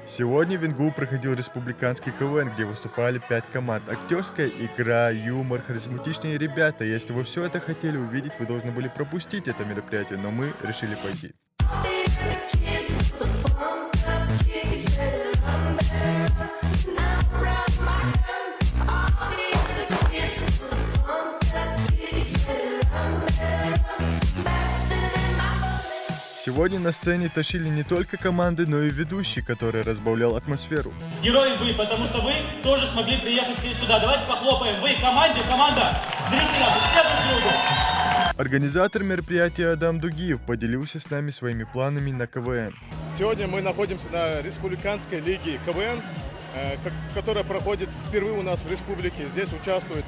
Сегодня в Ингу проходил республиканский КВН, где выступали 5 команд. Актерская игра, юмор, харизматичные ребята. Если вы все это хотели увидеть, вы должны были пропустить это мероприятие, но мы решили пойти. Сегодня на сцене тащили не только команды, но и ведущий, который разбавлял атмосферу. Герои вы, потому что вы тоже смогли приехать все сюда. Давайте похлопаем. Вы, команда, зрителям, все друг другу. Организатор мероприятия Адам Дугиев поделился с нами своими планами на КВН. Сегодня мы находимся на республиканской лиге КВН, которая проходит впервые у нас в республике. Здесь участвует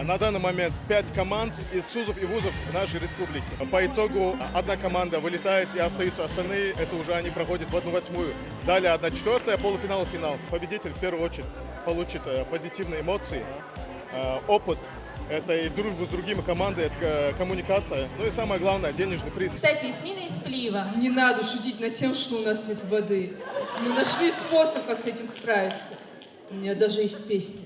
на данный момент 5 команд из СУЗов и ВУЗов нашей республики. По итогу одна команда вылетает и остаются остальные. Это уже они проходят в 1/8. Далее 1/4, полуфинал и финал. Победитель в первую очередь получит позитивные эмоции, опыт. Это и дружба с другими командами, это коммуникация. Ну и самое главное, денежный приз. Кстати, Ясмина из Плива. Не надо шутить над тем, что у нас нет воды. Мы нашли способ, как с этим справиться. У меня даже есть песня.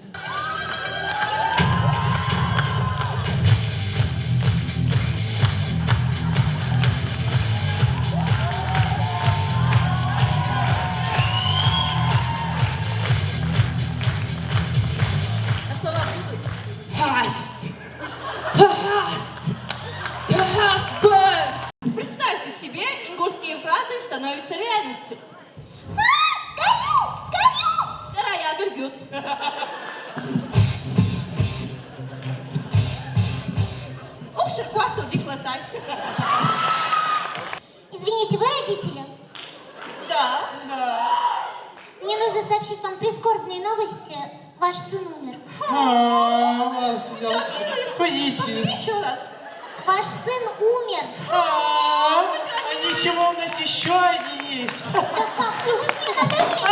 А слова будут? Представьте себе, ингушские фразы становятся реальностью. Сарая гürgüt. Укшер кварту диклатай. Извините, вы родители? Да. Мне нужно сообщить вам прискорбные новости. Ваш сын умер. Еще раз. Ваш сын умер. Ничего, у нас еще один есть. Да как же вы мне надоели?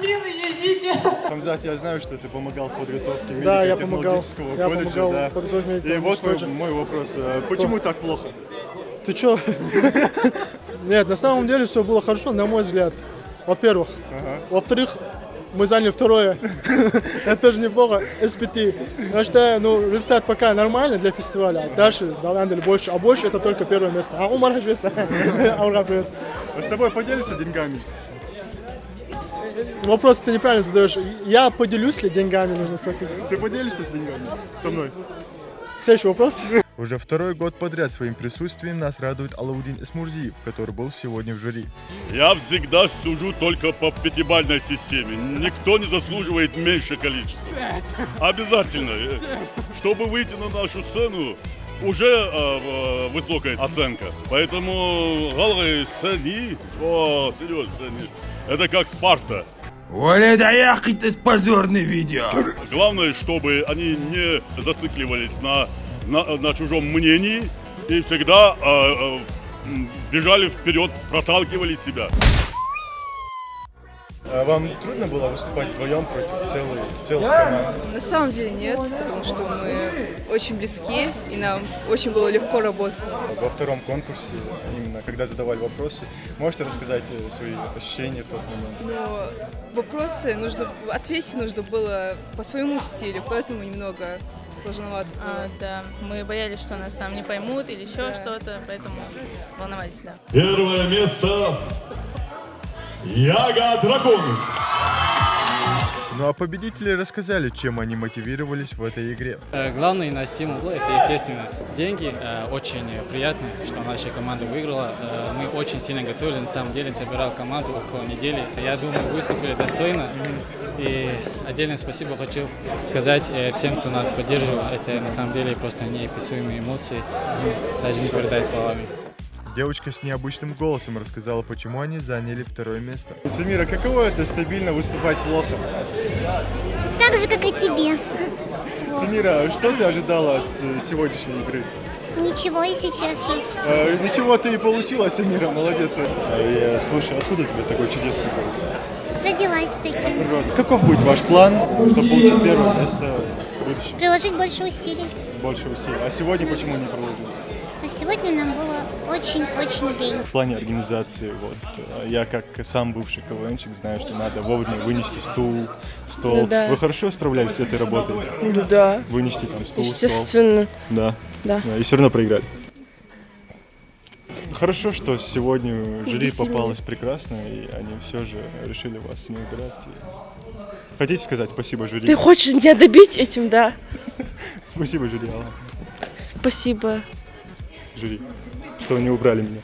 Милый, идите. Хамзат, я знаю, что ты помогал в подготовке Да, я помогал. медико-технологического Я колледжа. помогал Да. в подготовке И вот медико-технологического колледжа. мой вопрос. Почему так плохо? Ты чё? Нет, на самом деле все было хорошо, на мой взгляд. Во-первых. Во-вторых, мы заняли второе. Это тоже неплохо. SPT. Я считаю, результат пока нормальный для фестиваля. Дальше надо больше. А больше это только первое место. А Умар Хажвеса. Аура, привет. С тобой поделиться деньгами? Вопрос ты неправильно задаешь. Я поделюсь ли деньгами, нужно спросить. Ты поделишься с деньгами со мной? Следующий вопрос. Уже второй год подряд своим присутствием нас радует Алаудин Эсмурзиев, который был сегодня в жюри. Я всегда сужу только по пятибалльной системе. Никто не заслуживает меньше количества. Обязательно. Чтобы выйти на нашу сцену, уже высокая оценка. Поэтому головы цени. О, Сереж, цени. Это как Спарта. Оля, да яхать это позорное видео. Главное, чтобы они не зацикливались на чужом мнении и всегда бежали вперед, проталкивали себя. Вам трудно было выступать вдвоем против целых команд? На самом деле нет, потому что мы очень близки, и нам очень было легко работать. Во втором конкурсе, именно когда задавали вопросы, можете рассказать свои ощущения в тот момент? Но вопросы ответить нужно было по своему стилю, поэтому немного сложновато было. Да, мы боялись, что нас там не поймут или еще что-то, поэтому волновались, да. Первое место. Яга Дракон. Ну а победители рассказали, чем они мотивировались в этой игре. Главный на стимул это, естественно, деньги. Очень приятно, что наша команда выиграла. Мы очень сильно готовились, на самом деле собирал команду около недели. Я думаю, выступили достойно. И отдельное спасибо хочу сказать всем, кто нас поддерживал. Это на самом деле просто неописуемые эмоции, даже не передать словами. Девочка с необычным голосом рассказала, почему они заняли второе место. Самира, каково это стабильно выступать плохо? Так же, как и тебе. Самира, что ты ожидала от сегодняшней игры? Ничего, если честно. Ничего ты и получила, Самира, молодец. Слушай, откуда у тебя такой чудесный голос? Родилась таким. Каков будет ваш план, чтобы получить первое место в будущем? Приложить больше усилий. Больше усилий. А сегодня почему не приложили? А сегодня сегодня нам было очень-очень лень. В плане организации, вот, я как сам бывший КВНщик знаю, что надо вовремя вынести стол. Ну да. Вы хорошо справлялись с этой работой? Ну да, Вынести там стол, естественно. Да. Да. И все равно проиграли. Хорошо, что сегодня жюри Веселее. попалось прекрасно, и они все же решили вас не убирать. И хотите сказать спасибо жюри? Ты хочешь меня добить этим, да? Спасибо жюри, Алла. Спасибо. Жюри, что не убрали меня.